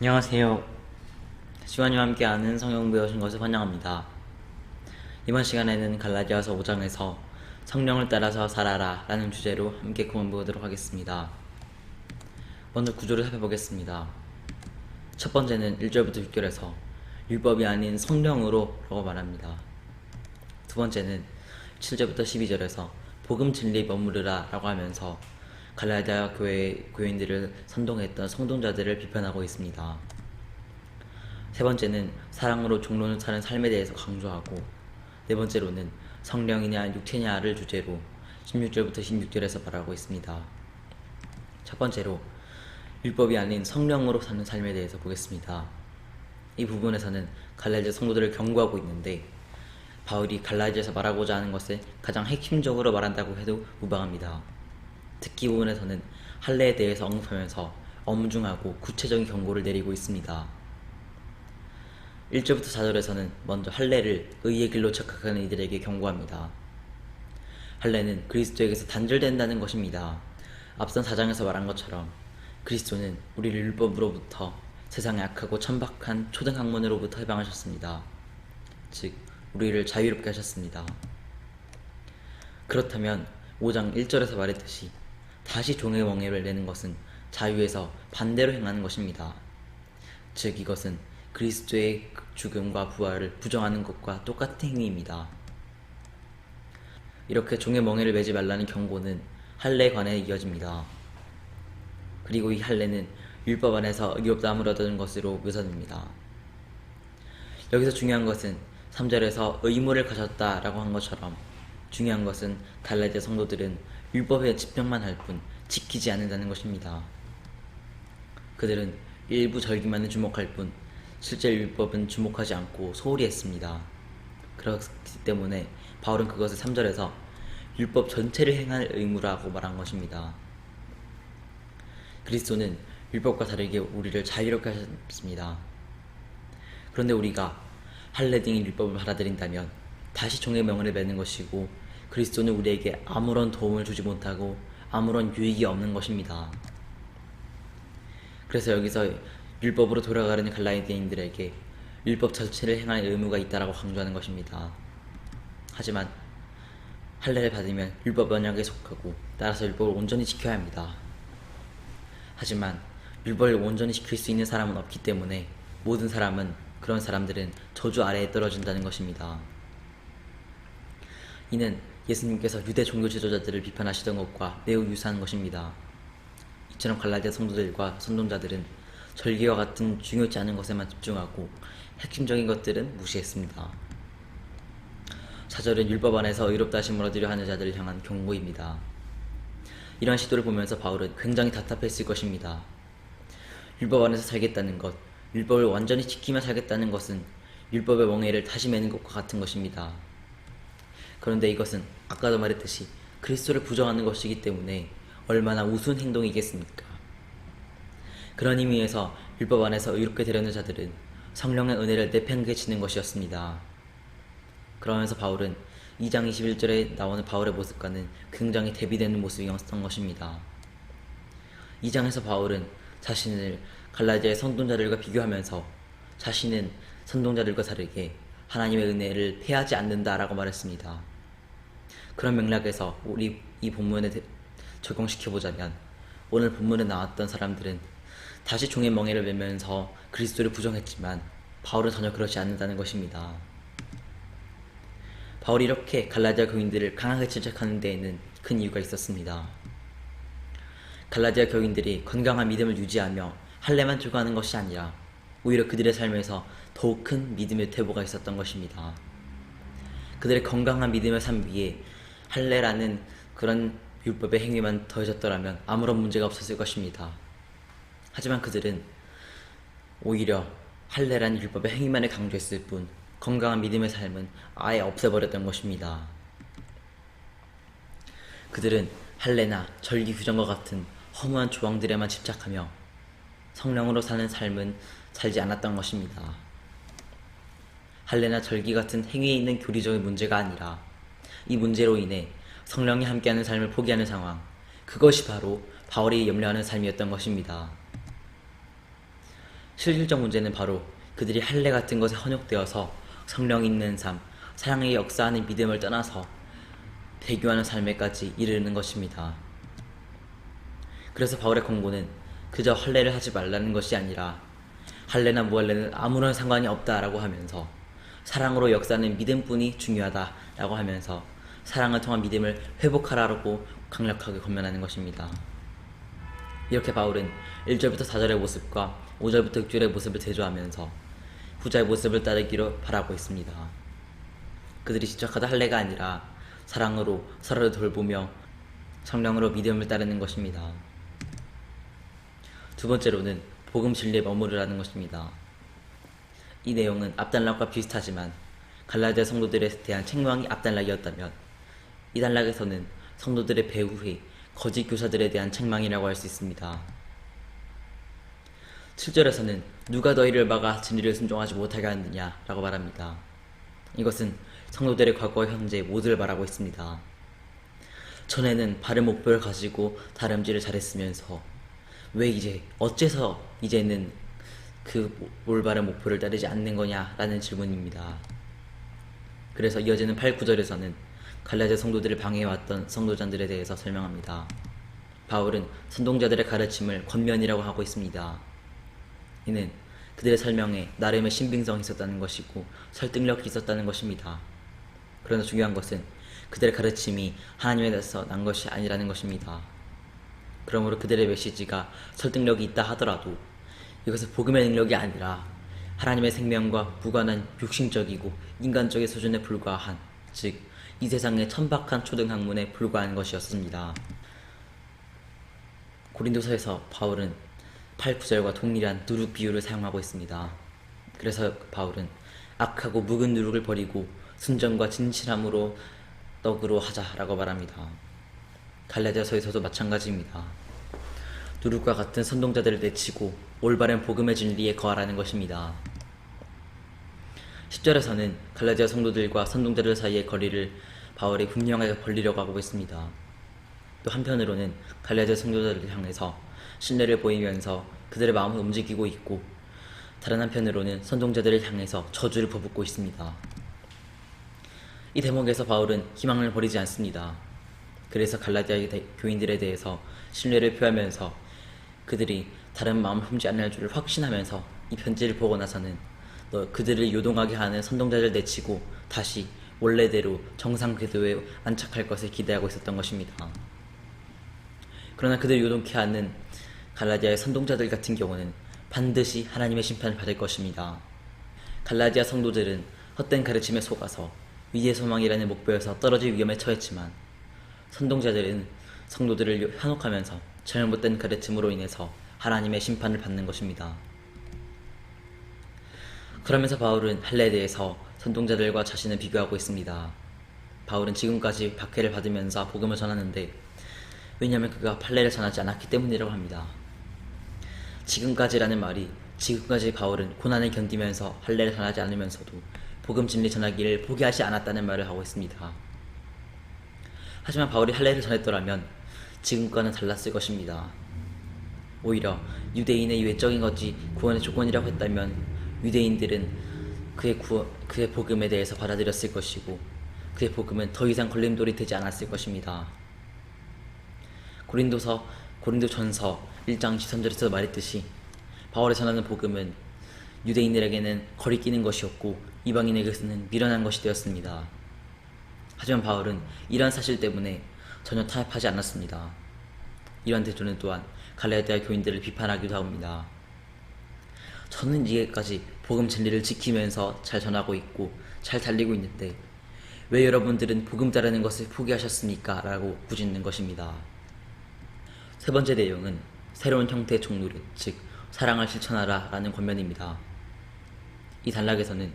안녕하세요. 시원이와 함께하는 성경 배우신 것을 환영합니다. 이번 시간에는 갈라디아서 5장에서 성령을 따라서 살아라 라는 주제로 함께 공부하도록 하겠습니다. 먼저 구조를 살펴보겠습니다. 첫 번째는 1절부터 6절에서 율법이 아닌 성령으로 라고 말합니다. 두 번째는 7절부터 12절에서 복음 진리에 머무르라 라고 하면서 갈라디아 교인들을 선동했던 성동자들을 비판하고 있습니다. 세 번째는 사랑으로 종론을 사는 삶에 대해서 강조하고, 네 번째로는 성령이냐 육체냐를 주제로 16절부터 16절에서 말하고 있습니다. 첫 번째로 율법이 아닌 성령으로 사는 삶에 대해서 보겠습니다. 이 부분에서는 갈라디아 성도들을 경고하고 있는데, 바울이 갈라디아에서 말하고자 하는 것을 가장 핵심적으로 말한다고 해도 무방합니다. 특히 이 부분에서는 할례에 대해서 언급하면서 엄중하고 구체적인 경고를 내리고 있습니다. 1절부터 4절에서는 먼저 할례를 의의 길로 착각하는 이들에게 경고합니다. 할례는 그리스도에게서 단절된다는 것입니다. 앞선 4장에서 말한 것처럼 그리스도는 우리를 율법으로부터 세상의 악하고 천박한 초등학문으로부터 해방하셨습니다. 즉 우리를 자유롭게 하셨습니다. 그렇다면 5장 1절에서 말했듯이 다시 종의 멍에를 내는 것은 자유에서 반대로 행하는 것입니다. 즉 이것은 그리스도의 죽음과 부활을 부정하는 것과 똑같은 행위입니다. 이렇게 종의 멍에를 매지 말라는 경고는 할례에 관해 이어집니다. 그리고 이 할례는 율법 안에서 의롭다함을 얻는 것으로 묘사됩니다. 여기서 중요한 것은 3절에서 의무를 가졌다라고 한 것처럼 중요한 것은 갈라디아 성도들은 율법에 집중만 할 뿐 지키지 않는다는 것입니다. 그들은 일부 절기만을 주목할 뿐 실제 율법은 주목하지 않고 소홀히 했습니다. 그렇기 때문에 바울은 그것을 3절에서 율법 전체를 행할 의무라고 말한 것입니다. 그리스도는 율법과 다르게 우리를 자유롭게 하셨습니다. 그런데 우리가 할례 등의 율법을 받아들인다면 다시 종의 명을 매는 것이고, 그리스도는 우리에게 아무런 도움을 주지 못하고 아무런 유익이 없는 것입니다. 그래서 여기서 율법으로 돌아가려는 갈라디아인들에게 율법 자체를 행할 의무가 있다라고 강조하는 것입니다. 하지만 할례를 받으면 율법 언약에 속하고 따라서 율법을 온전히 지켜야 합니다. 하지만 율법을 온전히 지킬 수 있는 사람은 없기 때문에 모든 그런 사람들은 저주 아래에 떨어진다는 것입니다. 이는 예수님께서 유대 종교 지도자들을 비판하시던 것과 매우 유사한 것입니다. 이처럼 갈라디아 성도들과 선동자들은 절기와 같은 중요치 않은 것에만 집중하고 핵심적인 것들은 무시했습니다. 4절은 율법 안에서 의롭다 하심을 얻으려 하는 자들을 향한 경고입니다. 이러한 시도를 보면서 바울은 굉장히 답답했을 것입니다. 율법 안에서 살겠다는 것, 율법을 완전히 지키며 살겠다는 것은 율법의 멍에를 다시 매는 것과 같은 것입니다. 그런데 이것은 아까도 말했듯이 그리스도를 부정하는 것이기 때문에 얼마나 우스운 행동이겠습니까? 그런 의미에서 율법 안에서 의롭게 되려는 자들은 성령의 은혜를 내팽개치는 것이었습니다. 그러면서 바울은 2장 21절에 나오는 바울의 모습과는 굉장히 대비되는 모습이었던 것입니다. 2장에서 바울은 자신을 갈라디아의 선동자들과 비교하면서 자신은 선동자들과 다르게 하나님의 은혜를 패하지 않는다라고 말했습니다. 그런 맥락에서 우리 이 본문에 적용시켜보자면 오늘 본문에 나왔던 사람들은 다시 종의 멍에를 매면서 그리스도를 부정했지만 바울은 전혀 그렇지 않는다는 것입니다. 바울이 이렇게 갈라디아 교인들을 강하게 질책하는 데에는 큰 이유가 있었습니다. 갈라디아 교인들이 건강한 믿음을 유지하며 할례만 추구하는 것이 아니라 오히려 그들의 삶에서 더욱 큰 믿음의 퇴보가 있었던 것입니다. 그들의 건강한 믿음의 삶 위에 할례라는 그런 율법의 행위만 더해졌더라면 아무런 문제가 없었을 것입니다. 하지만 그들은 오히려 할례라는 율법의 행위만을 강조했을 뿐 건강한 믿음의 삶은 아예 없애버렸던 것입니다. 그들은 할례나 절기 규정과 같은 허무한 조항들에만 집착하며 성령으로 사는 삶은 살지 않았던 것입니다. 할례나 절기 같은 행위에 있는 교리적인 문제가 아니라 이 문제로 인해 성령이 함께하는 삶을 포기하는 상황, 그것이 바로 바울이 염려하는 삶이었던 것입니다. 실질적 문제는 바로 그들이 할례 같은 것에 헌욕되어서 성령이 있는 삶, 사랑의 역사하는 믿음을 떠나서 배교하는 삶에까지 이르는 것입니다. 그래서 바울의 권고는 그저 할례를 하지 말라는 것이 아니라 할례나 무할례는 아무런 상관이 없다라고 하면서 사랑으로 역사하는 믿음뿐이 중요하다라고 하면서 사랑을 통한 믿음을 회복하라고 강력하게 권면하는 것입니다. 이렇게 바울은 1절부터 4절의 모습과 5절부터 6절의 모습을 대조하면서 후자의 모습을 따르기로 바라고 있습니다. 그들이 집착하던 할례가 아니라 사랑으로 서로를 돌보며 성령으로 믿음을 따르는 것입니다. 두 번째로는 복음 진리에 머무르라는 것입니다. 이 내용은 앞단락과 비슷하지만 갈라디아 성도들에 대한 책망이 앞단락이었다면 이 단락에서는 성도들의 배후의 거짓 교사들에 대한 책망이라고 할 수 있습니다. 7절에서는 누가 너희를 막아 진리를 순종하지 못하게 하느냐 라고 말합니다. 이것은 성도들의 과거와 현재 모두를 말하고 있습니다. 전에는 바른 목표를 가지고 다름질을 잘했으면서 왜 어째서 이제는 그 올바른 목표를 따르지 않는 거냐라는 질문입니다. 그래서 이어지는 8, 9절에서는 갈라디아 성도들을 방해해왔던 성도장들에 대해서 설명합니다. 바울은 선동자들의 가르침을 권면이라고 하고 있습니다. 이는 그들의 설명에 나름의 신빙성이 있었다는 것이고 설득력이 있었다는 것입니다. 그러나 중요한 것은 그들의 가르침이 하나님에 대해서 난 것이 아니라는 것입니다. 그러므로 그들의 메시지가 설득력이 있다 하더라도 이것은 복음의 능력이 아니라 하나님의 생명과 무관한 육신적이고 인간적인 수준에 불과한, 즉 이 세상의 천박한 초등학문에 불과한 것이었습니다. 고린도서에서 바울은 8, 9절과 동일한 누룩 비유를 사용하고 있습니다. 그래서 바울은 악하고 묵은 누룩을 버리고 순전과 진실함으로 떡으로 하자라고 말합니다. 갈라디아서에서도 마찬가지입니다. 누룩과 같은 선동자들을 내치고 올바른 복음의 진리에 거하라는 것입니다. 10절에서는 갈라디아 성도들과 선동자들 사이의 거리를 바울이 분명하게 벌리려고 하고 있습니다. 또 한편으로는 갈라디아 성도들을 향해서 신뢰를 보이면서 그들의 마음을 움직이고 있고, 다른 한편으로는 선동자들을 향해서 저주를 퍼붓고 있습니다. 이 대목에서 바울은 희망을 버리지 않습니다. 그래서 갈라디아 교인들에 대해서 신뢰를 표하면서 그들이 다른 마음을 품지 않을 줄을 확신하면서 이 편지를 보고 나서는 그들을 요동하게 하는 선동자를 내치고 다시 원래대로 정상 궤도에 안착할 것을 기대하고 있었던 것입니다. 그러나 그들을 요동케 하는 갈라디아의 선동자들 같은 경우는 반드시 하나님의 심판을 받을 것입니다. 갈라디아 성도들은 헛된 가르침에 속아서 위의 소망이라는 목표에서 떨어질 위험에 처했지만, 선동자들은 성도들을 현혹하면서 잘못된 가르침으로 인해서 하나님의 심판을 받는 것입니다. 그러면서 바울은 할례에 대해서 선동자들과 자신을 비교하고 있습니다. 바울은 지금까지 박해를 받으면서 복음을 전하는데, 왜냐하면 그가 할례를 전하지 않았기 때문이라고 합니다. 지금까지라는 말이, 지금까지 바울은 고난을 견디면서 할례를 전하지 않으면서도 복음 진리 전하기를 포기하지 않았다는 말을 하고 있습니다. 하지만 바울이 할례를 전했더라면 지금과는 달랐을 것입니다. 오히려 유대인의 외적인 것이 구원의 조건이라고 했다면 유대인들은 그의 복음에 대해서 받아들였을 것이고, 그의 복음은 더 이상 걸림돌이 되지 않았을 것입니다. 고린도전서 1장 13절에서 말했듯이 바울이 전하는 복음은 유대인들에게는 거리끼는 것이었고 이방인에게서는 미련한 것이 되었습니다. 하지만 바울은 이러한 사실 때문에 전혀 타협하지 않았습니다. 이러한 대조는 또한 갈라디아 교인들을 비판하기도 합니다. 저는 이제까지 복음 진리를 지키면서 잘 전하고 있고 잘 달리고 있는데 왜 여러분들은 복음 따르는 것을 포기하셨습니까? 라고 꾸짖는 것입니다. 세 번째 내용은 새로운 형태의 종노릇, 즉 사랑을 실천하라 라는 권면입니다. 이 단락에서는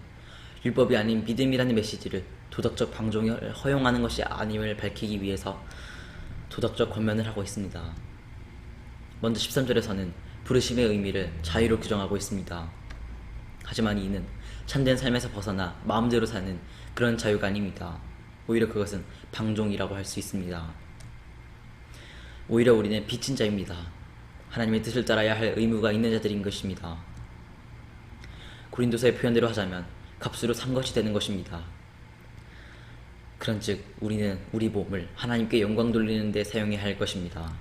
율법이 아닌 믿음이라는 메시지를 도덕적 방종을 허용하는 것이 아님을 밝히기 위해서 도덕적 권면을 하고 있습니다. 먼저 13절에서는 부르심의 의미를 자유로 규정하고 있습니다. 하지만 이는 참된 삶에서 벗어나 마음대로 사는 그런 자유가 아닙니다. 오히려 그것은 방종이라고 할 수 있습니다. 오히려 우리는 빚진 자입니다. 하나님의 뜻을 따라야 할 의무가 있는 자들인 것입니다. 고린도서의 표현대로 하자면 값으로 산 것이 되는 것입니다. 그런즉 우리는 우리 몸을 하나님께 영광 돌리는 데 사용해야 할 것입니다.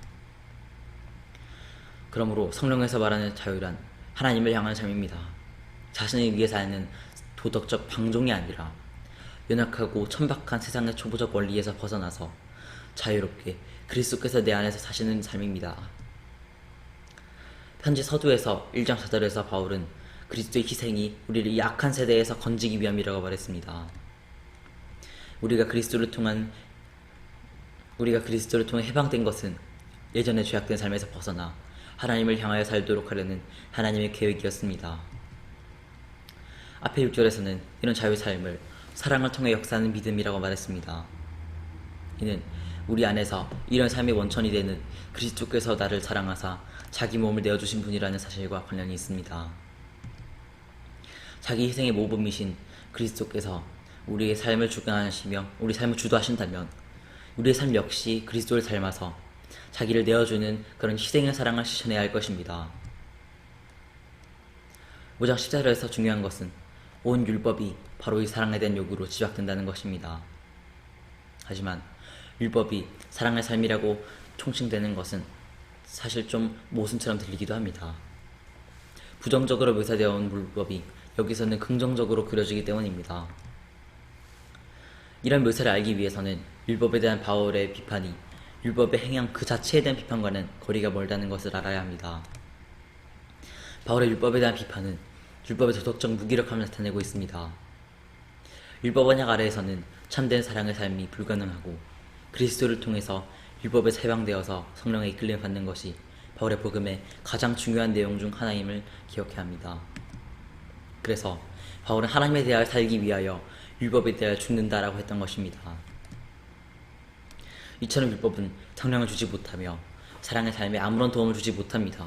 그러므로 성령에서 말하는 자유란 하나님을 향한 삶입니다. 자신을 위해 사는 도덕적 방종이 아니라 연약하고 천박한 세상의 초보적 원리에서 벗어나서 자유롭게 그리스도께서 내 안에서 사시는 삶입니다. 편지 서두에서 1장 4절에서 바울은 그리스도의 희생이 우리를 이 악한 세대에서 건지기 위함이라고 말했습니다. 우리가 그리스도를 통해 해방된 것은 예전의 죄악된 삶에서 벗어나 하나님을 향하여 살도록 하려는 하나님의 계획이었습니다. 앞에 6절에서는 이런 자유의 삶을 사랑을 통해 역사하는 믿음이라고 말했습니다. 이는 우리 안에서 이런 삶의 원천이 되는 그리스도께서 나를 사랑하사 자기 몸을 내어주신 분이라는 사실과 관련이 있습니다. 자기 희생의 모범이신 그리스도께서 우리의 삶을 주관하시며 우리 삶을 주도하신다면 우리의 삶 역시 그리스도를 닮아서 자기를 내어주는 그런 희생의 사랑을 실천해야 할 것입니다. 5장 14절에서 중요한 것은 온 율법이 바로 이 사랑에 대한 요구로 집약된다는 것입니다. 하지만 율법이 사랑의 삶이라고 총칭되는 것은 사실 좀 모순처럼 들리기도 합니다. 부정적으로 묘사되어 온 율법이 여기서는 긍정적으로 그려지기 때문입니다. 이런 묘사를 알기 위해서는 율법에 대한 바울의 비판이 율법의 행양 그 자체에 대한 비판과는 거리가 멀다는 것을 알아야 합니다. 바울의 율법에 대한 비판은 율법의 도덕적 무기력함을 나타내고 있습니다. 율법 언약 아래에서는 참된 사랑의 삶이 불가능하고 그리스도를 통해서 율법에 해방되어서 성령의 이끌림을 받는 것이 바울의 복음의 가장 중요한 내용 중 하나임을 기억해야 합니다. 그래서 바울은 하나님에 대하여 살기 위하여 율법에 대하여 죽는다라고 했던 것입니다. 이처럼 율법은 성령을 주지 못하며 사랑의 삶에 아무런 도움을 주지 못합니다.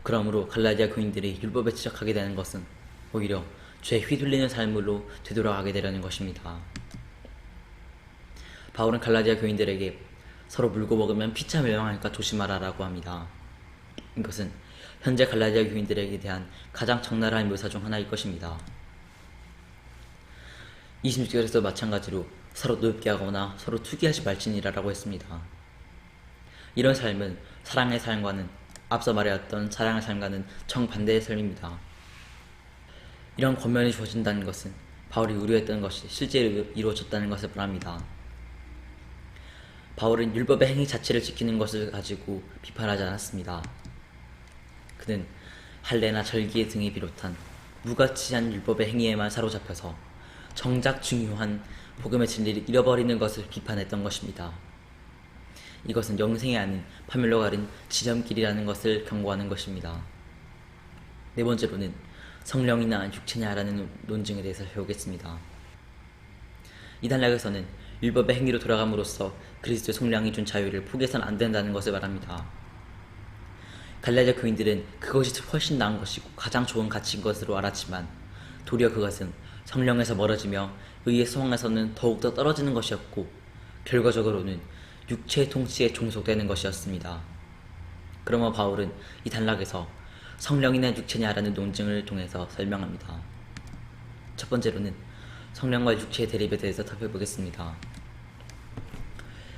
그러므로 갈라디아 교인들이 율법에 지적하게 되는 것은 오히려 죄에 휘둘리는 삶으로 되돌아가게 되려는 것입니다. 바울은 갈라디아 교인들에게 서로 물고 먹으면 피차 멸망하니까 조심하라라고 합니다. 이것은 현재 갈라디아 교인들에게 대한 가장 적나라한 묘사 중 하나일 것입니다. 26절에서 마찬가지로 서로 노엽게 하거나 서로 투기하지 말지니라라고 했습니다. 이런 삶은 사랑의 삶과는 앞서 말해왔던 사랑의 삶과는 정반대의 삶입니다. 이런 권면이 주어진다는 것은 바울이 우려했던 것이 실제로 이루어졌다는 것을 말합니다. 바울은 율법의 행위 자체를 지키는 것을 가지고 비판하지 않았습니다. 그는 할례나 절기 등에 비롯한 무가치한 율법의 행위에만 사로잡혀서 정작 중요한 복음의 진리를 잃어버리는 것을 비판했던 것입니다. 이것은 영생이 아닌 파멸로 가는 지름길이라는 것을 경고하는 것입니다. 네 번째로는 성령이나 육체냐라는 논증에 대해서 배우겠습니다. 이 단락에서는 율법의 행위로 돌아감으로써 그리스도의 성령이 준 자유를 포기해서는 안 된다는 것을 말합니다. 갈라디아 교인들은 그것이 훨씬 나은 것이고 가장 좋은 가치인 것으로 알았지만 도리어 그것은 성령에서 멀어지며 의의 소망에서는 더욱더 떨어지는 것이었고 결과적으로는 육체의 통치에 종속되는 것이었습니다. 그러므로 바울은 이 단락에서 성령이나 육체냐라는 논증을 통해서 설명합니다. 첫 번째로는 성령과 육체의 대립에 대해서 살펴보겠습니다.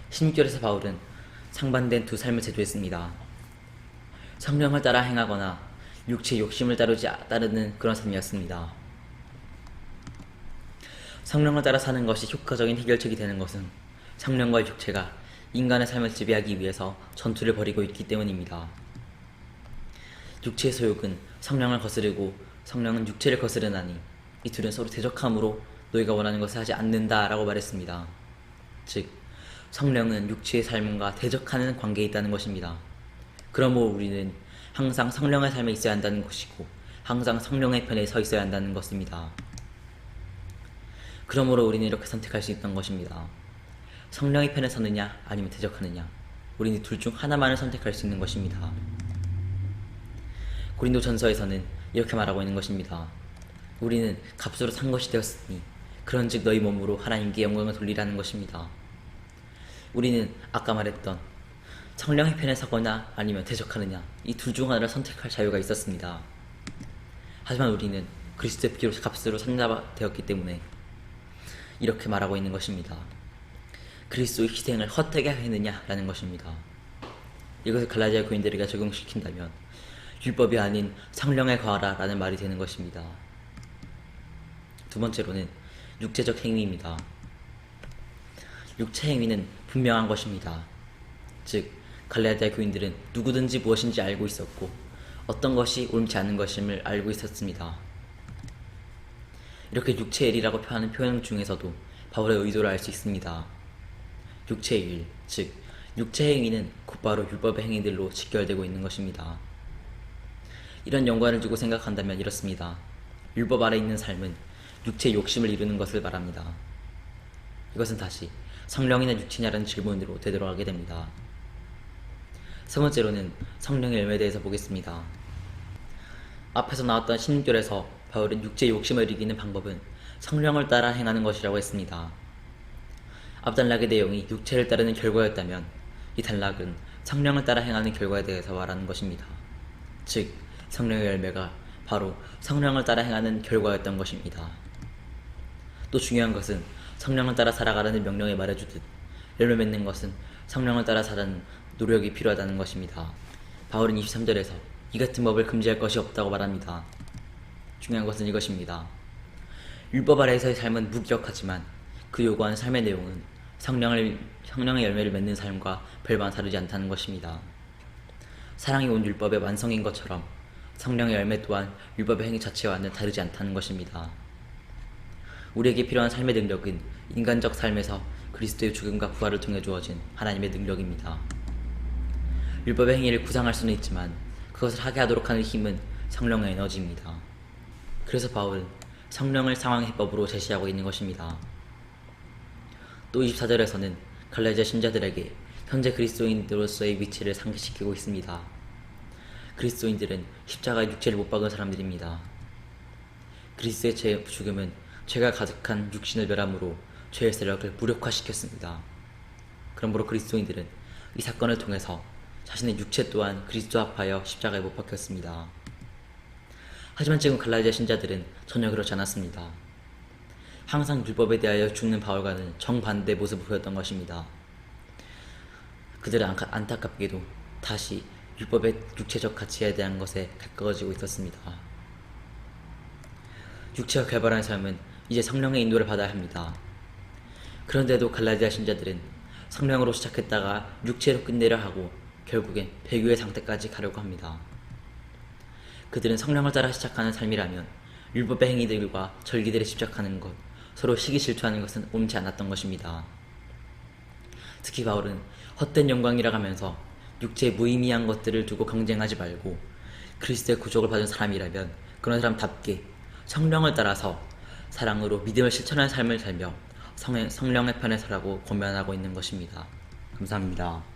16절에서 바울은 상반된 두 삶을 제도했습니다. 성령을 따라 행하거나 육체의 욕심을 따르는 그런 삶이었습니다. 성령을 따라 사는 것이 효과적인 해결책이 되는 것은 성령과 육체가 인간의 삶을 지배하기 위해서 전투를 벌이고 있기 때문입니다. 육체의 소욕은 성령을 거스르고 성령은 육체를 거스르나니 이 둘은 서로 대적함으로 너희가 원하는 것을 하지 않는다라고 말했습니다. 즉 성령은 육체의 삶과 대적하는 관계에 있다는 것입니다. 그러므로 우리는 항상 성령의 삶에 있어야 한다는 것이고 항상 성령의 편에 서 있어야 한다는 것입니다. 그러므로 우리는 이렇게 선택할 수 있던 것입니다. 성령의 편에 서느냐 아니면 대적하느냐, 우리는 둘 중 하나만을 선택할 수 있는 것입니다. 고린도전서에서는 이렇게 말하고 있는 것입니다. 우리는 값으로 산 것이 되었으니 그런즉 너희 몸으로 하나님께 영광을 돌리라는 것입니다. 우리는 아까 말했던 성령의 편에 서거나 아니면 대적하느냐, 이 둘 중 하나를 선택할 자유가 있었습니다. 하지만 우리는 그리스도의 피로 값으로 산자되었기 때문에 이렇게 말하고 있는 것입니다. 그리스도의 희생을 헛되게 하겠느냐라는 것입니다. 이것을 갈라디아 교인들에게 적용시킨다면 율법이 아닌 성령에 거하라 라는 말이 되는 것입니다. 두 번째로는 육체적 행위입니다. 육체 행위는 분명한 것입니다. 즉 갈라디아 교인들은 누구든지 무엇인지 알고 있었고 어떤 것이 옳지 않은 것임을 알고 있었습니다. 이렇게 육체의 일이라고 표하는 표현 중에서도 바울의 의도를 알 수 있습니다. 육체의 일, 즉 육체의 행위는 곧바로 율법의 행위들로 직결되고 있는 것입니다. 이런 연관을 두고 생각한다면 이렇습니다. 율법 아래 있는 삶은 육체의 욕심을 이루는 것을 말합니다. 이것은 다시 성령이나 육체냐라는 질문으로 되돌아가게 됩니다. 세 번째로는 성령의 열매에 대해서 보겠습니다. 앞에서 나왔던 16절에서 바울은 육체의 욕심을 이기는 방법은 성령을 따라 행하는 것이라고 했습니다. 앞 단락의 내용이 육체를 따르는 결과였다면 이 단락은 성령을 따라 행하는 결과에 대해서 말하는 것입니다. 즉 성령의 열매가 바로 성령을 따라 행하는 결과였던 것입니다. 또 중요한 것은 성령을 따라 살아가라는 명령에 말해주듯 열매 맺는 것은 성령을 따라 사는 노력이 필요하다는 것입니다. 바울은 23절에서 이 같은 법을 금지할 것이 없다고 말합니다. 중요한 것은 이것입니다. 율법 아래에서의 삶은 무기력하지만 그 요구하는 삶의 내용은 성령의 열매를 맺는 삶과 별반 다르지 않다는 것입니다. 사랑이 온 율법의 완성인 것처럼 성령의 열매 또한 율법의 행위 자체와는 다르지 않다는 것입니다. 우리에게 필요한 삶의 능력은 인간적 삶에서 그리스도의 죽음과 부활을 통해 주어진 하나님의 능력입니다. 율법의 행위를 구상할 수는 있지만 그것을 하게 하도록 하는 힘은 성령의 에너지입니다. 그래서 바울은 성령을 상황 해법으로 제시하고 있는 것입니다. 또 24절에서는 갈라디아 신자들에게 현재 그리스도인으로서의 위치를 상기시키고 있습니다. 그리스도인들은 십자가에 육체를 못 박은 사람들입니다. 그리스도의 죽음은 죄가 가득한 육신을 멸함으로 죄의 세력을 무력화시켰습니다. 그러므로 그리스도인들은 이 사건을 통해서 자신의 육체 또한 그리스도 합하여 십자가에 못 박혔습니다. 하지만 지금 갈라디아 신자들은 전혀 그렇지 않았습니다. 항상 율법에 대하여 죽는 바울과는 정반대의 모습을 보였던 것입니다. 그들은 안타깝게도 다시 율법의 육체적 가치에 대한 것에 가까워지고 있었습니다. 육체가 결발한 삶은 이제 성령의 인도를 받아야 합니다. 그런데도 갈라디아 신자들은 성령으로 시작했다가 육체로 끝내려 하고 결국엔 배교의 상태까지 가려고 합니다. 그들은 성령을 따라 시작하는 삶이라면 율법의 행위들과 절기들에 집착하는 것, 서로 시기 질투하는 것은 옳지 않았던 것입니다. 특히 바울은 헛된 영광이라 하면서 육체의 무의미한 것들을 두고 경쟁하지 말고 그리스도의 구속을 받은 사람이라면 그런 사람답게 성령을 따라서 사랑으로 믿음을 실천하는 삶을 살며 성령의 편에 서라고 권면하고 있는 것입니다. 감사합니다.